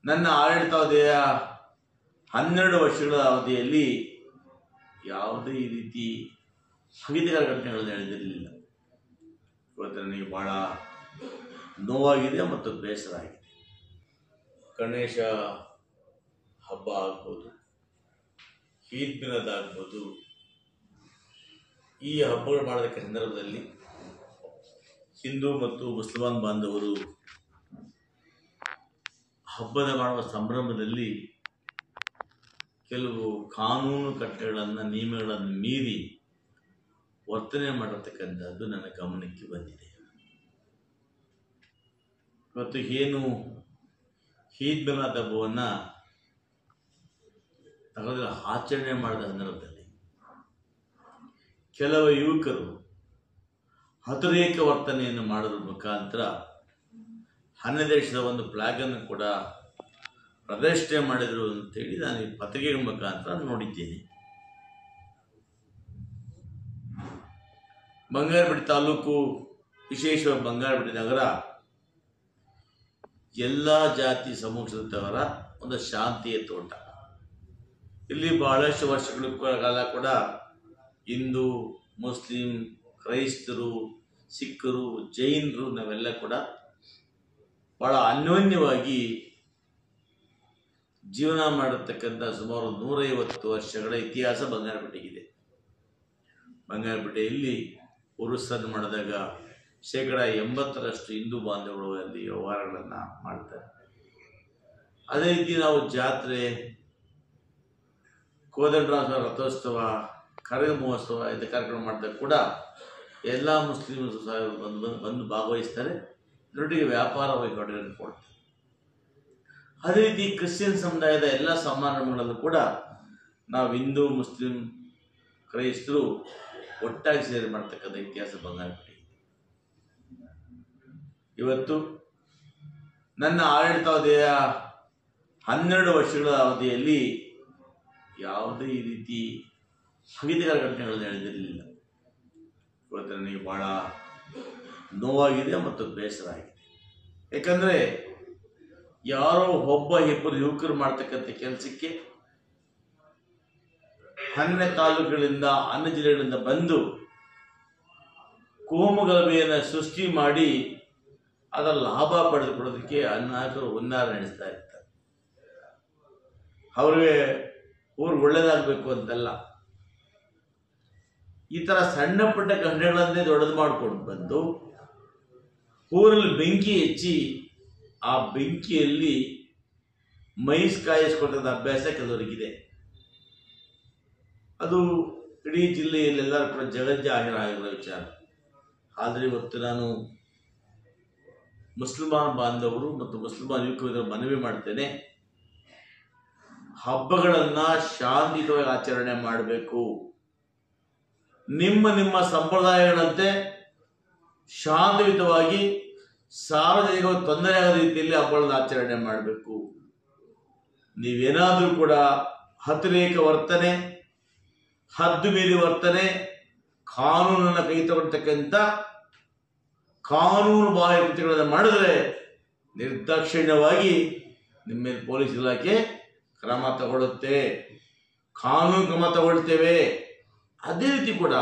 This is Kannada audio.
ನನ್ನ ಆಡಳಿತಾವಧಿಯ 12 ವರ್ಷಗಳ ಅವಧಿಯಲ್ಲಿ ಯಾವುದೇ ರೀತಿ ಸ್ಥಗಿತಕರ ಘಟನೆಗಳು ನಡೆದಿರಲಿಲ್ಲ. ಇವತ್ತು ನನಗೆ ಭಾಳ ನೋವಾಗಿದೆ ಮತ್ತು ಬೇಸರ ಆಗಿದೆ. ಗಣೇಶ ಹಬ್ಬ ಆಗ್ಬೋದು, ಈದ್ ಮಿಲಾದ್ ಆಗ್ಬೋದು, ಈ ಹಬ್ಬಗಳು ಮಾಡೋದಕ್ಕೆ ಸಂದರ್ಭದಲ್ಲಿ ಹಿಂದೂ ಮತ್ತು ಮುಸಲ್ಮಾನ್ ಬಾಂಧವರು ಹಬ್ಬದ ಮಾಡುವ ಸಂಭ್ರಮದಲ್ಲಿ ಕೆಲವು ಕಾನೂನು ಕಟ್ಟೆಗಳನ್ನು ನಿಯಮಗಳನ್ನು ಮೀರಿ ವರ್ತನೆ ಮಾಡಿರ್ತಕ್ಕಂಥದ್ದು ನನ್ನ ಗಮನಕ್ಕೆ ಬಂದಿದೆ. ಇವತ್ತು ಏನು ಈದ್ ಮಿಲಾದ್ ಹಬ್ಬವನ್ನು ಆಚರಣೆ ಮಾಡಿದ ಸಂದರ್ಭದಲ್ಲಿ ಕೆಲವು ಯುವಕರು ಅತಿರೇಕ ವರ್ತನೆಯನ್ನು ಮಾಡೋದ್ರ ಮುಖಾಂತರ ಅನ್ಯ ದೇಶದ ಒಂದು ಫ್ಲಾಗನ್ನು ಕೂಡ ಪ್ರದರ್ಶನೆ ಮಾಡಿದರು ಅಂತೇಳಿ ನಾನು ಈ ಪತ್ರಿಕೆಗಳ ಮುಖಾಂತರ ನೋಡಿದ್ದೇನೆ. ಬಂಗಾರಪೇಟೆ ತಾಲೂಕು, ವಿಶೇಷವಾಗಿ ಬಂಗಾರಪೇಟೆ ನಗರ ಎಲ್ಲ ಜಾತಿ ಸಮೂಹದವರ ಒಂದು ಶಾಂತಿಯ ತೋಟ. ಇಲ್ಲಿ ಬಹಳಷ್ಟು ವರ್ಷಗಳ ಕಾಲ ಕೂಡ ಹಿಂದೂ, ಮುಸ್ಲಿಂ, ಕ್ರೈಸ್ತರು, ಸಿಖ್ಖರು, ಜೈನರು ನಾವೆಲ್ಲ ಕೂಡ ಬಹಳ ಅನ್ಯೋನ್ಯವಾಗಿ ಜೀವನ ಮಾಡಿರ್ತಕ್ಕಂಥ ಸುಮಾರು 150 ವರ್ಷಗಳ ಇತಿಹಾಸ ಬಂಗಾರಪೇಟೆಗಿದೆ. ಬಂಗಾರಪೇಟೆಯಲ್ಲಿ ಉರುಸನ್ನು ಮಾಡಿದಾಗ 80% ಹಿಂದೂ ಬಾಂಧವರು ಅಲ್ಲಿ ವ್ಯವಹಾರಗಳನ್ನು ಮಾಡ್ತಾರೆ. ಅದೇ ರೀತಿ ನಾವು ಜಾತ್ರೆ, ಕೋದಂಡರಾಮ ರಥೋತ್ಸವ, ಕರಗ ಮಹೋತ್ಸವ ಇಂಥ ಕಾರ್ಯಕ್ರಮ ಮಾಡಿದಾಗ ಕೂಡ ಎಲ್ಲ ಮುಸ್ಲಿಮರು ಬಂದು ಭಾಗವಹಿಸ್ತಾರೆ, ಜೊತೆಗೆ ವ್ಯಾಪಾರ ವಹಿವಾಟುಗಳನ್ನು ಕೊಡ್ತಾರೆ. ಅದೇ ರೀತಿ ಕ್ರಿಶ್ಚಿಯನ್ ಸಮುದಾಯದ ಎಲ್ಲ ಸಮಾರಂಭಗಳಲ್ಲೂ ಕೂಡ ನಾವು ಹಿಂದೂ, ಮುಸ್ಲಿಂ, ಕ್ರೈಸ್ತರು ಒಟ್ಟಾಗಿ ಸೇರಿ ಮಾಡ್ತಕ್ಕಂಥ ಇತಿಹಾಸ ಬಂಗಾರಪೇಟೆ. ಇವತ್ತು ನನ್ನ ಆಡಳಿತಾವಧಿಯ 12 ವರ್ಷಗಳ ಅವಧಿಯಲ್ಲಿ ಯಾವುದೇ ರೀತಿ ಸ್ಥಗಿತಕರ ಘಟನೆಗಳು ನಡೆದಿರಲಿಲ್ಲ. ಇವತ್ತು ನನಗೆ ಭಾಳ ನೋವಾಗಿದೆ ಮತ್ತು ಬೇಸರ ಆಗಿದೆ. ಯಾಕಂದರೆ ಯಾರೋ ಇಬ್ಬರು ಯುವಕರು ಮಾಡ್ತಕ್ಕಂಥ ಕೆಲಸಕ್ಕೆ ಅನ್ಯ ತಾಲೂಕುಗಳಿಂದ, ಅನ್ಯ ಜಿಲ್ಲೆಗಳಿಂದ ಬಂದು ಕೋಮುಗಲಭೆಯನ್ನು ಸೃಷ್ಟಿ ಮಾಡಿ ಅದರ ಲಾಭ ಪಡೆದುಕೊಳ್ಳೋದಕ್ಕೆ ನಾಯಕರು ಹುನ್ನಾರ ನಡೆಸ್ತಾ ಇರ್ತಾರೆ. ಅವ್ರಿಗೆ ಊರು ಒಳ್ಳೇದಾಗಬೇಕು ಅಂತಲ್ಲ, ಈ ಥರ ಸಣ್ಣ ಪುಟ್ಟ ಘಟನೆಗಳನ್ನೇ ದೊಡ್ಡದು ಮಾಡ್ಕೊಂಡು ಬಂದು ಊರಲ್ಲಿ ಬೆಂಕಿ ಹಚ್ಚಿ ಆ ಬೆಂಕಿಯಲ್ಲಿ ಮೈಸ್ ಕಾಯಿಸ್ಕೊಳ್ತಕ್ಕಂಥ ಅಭ್ಯಾಸ ಕೆಲವರಿಗಿದೆ. ಅದು ಇಡೀ ಜಿಲ್ಲೆಯಲ್ಲೆಲ್ಲರೂ ಕೂಡ ಜಗಜ್ಜಾಹೀರಾಗಿರೋ ವಿಚಾರ. ಆದರೆ ಇವತ್ತು ನಾನು ಮುಸಲ್ಮಾನ್ ಬಾಂಧವರು ಮತ್ತು ಮುಸಲ್ಮಾನ್ ಯುವಕರು ಮನವಿ ಮಾಡ್ತೇನೆ, ಹಬ್ಬಗಳನ್ನು ಶಾಂತಿಯುತವಾಗಿ ಆಚರಣೆ ಮಾಡಬೇಕು. ನಿಮ್ಮ ಸಂಪ್ರದಾಯಗಳಂತೆ ಶಾಂತಿಯುತವಾಗಿ ಸಾರ್ವಜನಿಕ ತೊಂದರೆ ಆಗದ ರೀತಿಯಲ್ಲಿ ಹಬ್ಬಗಳನ್ನು ಆಚರಣೆ ಮಾಡಬೇಕು. ನೀವೇನಾದರೂ ಕೂಡ ಅತಿರೇಕ ವರ್ತನೆ, ಹದ್ದು ಮೀರಿ ವರ್ತನೆ, ಕಾನೂನನ್ನು ಕೈ ತಗೊಳ್ತಕ್ಕಂಥ ಕಾನೂನು ಬಾಹ್ಯ ಕೃತ್ಯಗಳನ್ನು ಮಾಡಿದ್ರೆ ನಿರ್ದಾಕ್ಷಿಣ್ಯವಾಗಿ ನಿಮ್ಮ ಮೇಲೆ ಪೊಲೀಸ್ ಇಲಾಖೆ ಕ್ರಮ ತಗೊಳ್ಳುತ್ತೆ, ಕಾನೂನು ಕ್ರಮ ತಗೊಳ್ತೇವೆ. ಅದೇ ರೀತಿ ಕೂಡ